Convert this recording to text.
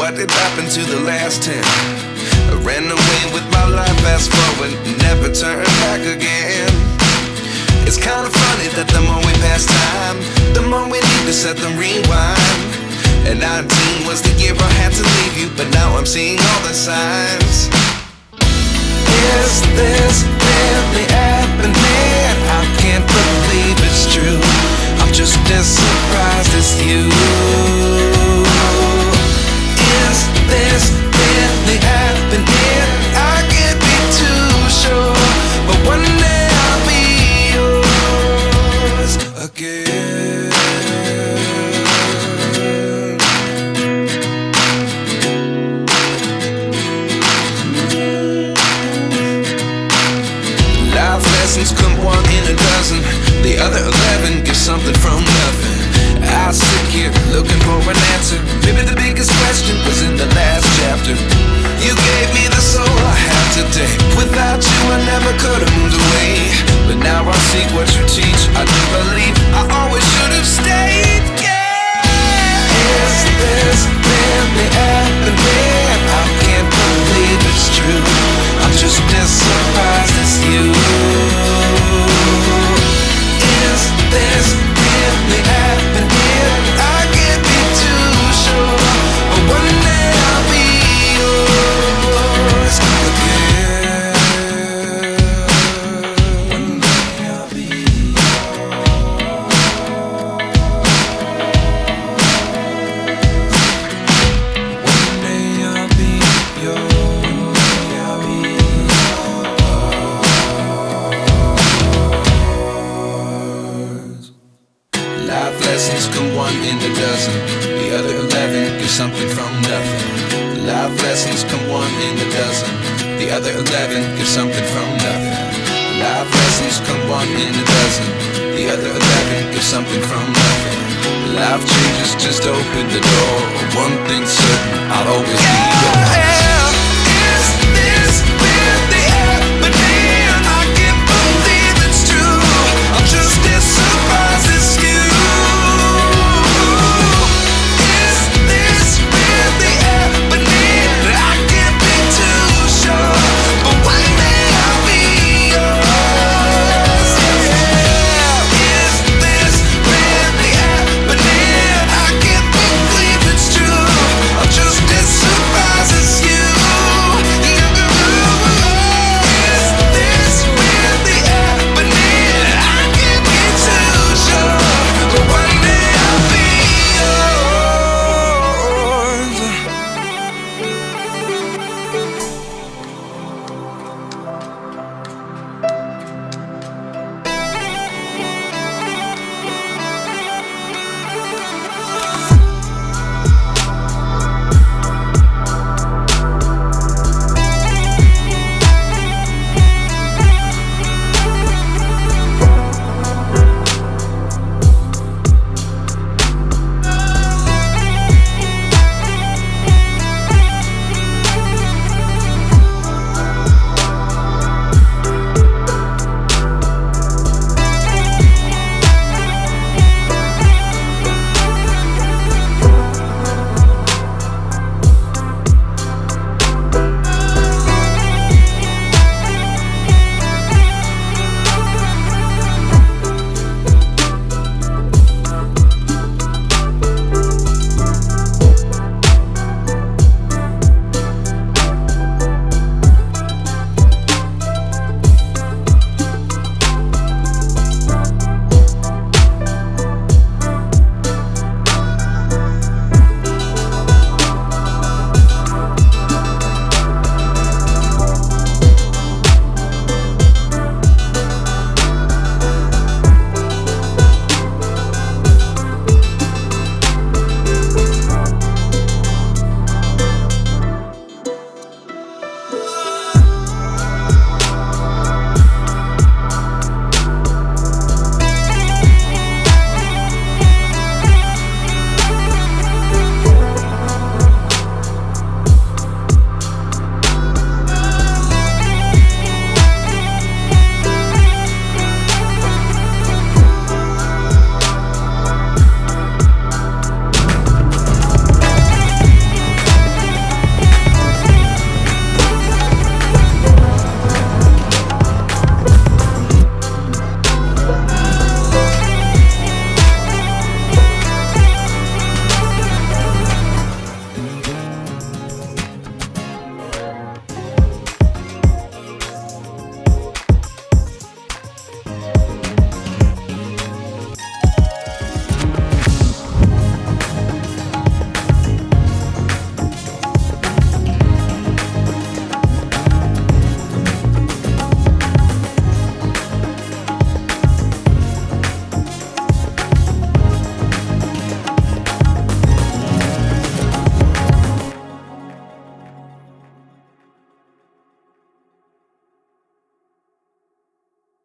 what did happen to the last 10? I ran away with my life, fast forward, never turn back again. It's kind of funny that the more we pass time, the more we need to set them rewind. And 19 was the year I had to leave you, but now I'm seeing all the signs. Is this really happening? I can't believe it's true. I'm just as surprised as you. Is this really happening? I can't be too sure, but one day I'll be yours again. Life lessons come one in a dozen. The other 11 get something from nothing. I sit here looking for an answer. Maybe the biggest question was in the last chapter. You gave me the soul I have today. Without you I never could have moved away. But now I see what you teach. I do believe I always should have stayed. Yeah. Is this really happening? I can't believe it's true. I'm just as surprised as you. Is this really happening? I can't be too sure, but one day I'll be yours again. One day I'll be yours. One day I'll be yours. One day I'll be yours. Life lessons come one in a dozen. The other 11 give something from nothing. Life lessons come one in a dozen. The other 11 give something from nothing. Life lessons come one in a dozen. The other 11 give something from nothing. Life changes just open the door. One thing's certain, I'll always be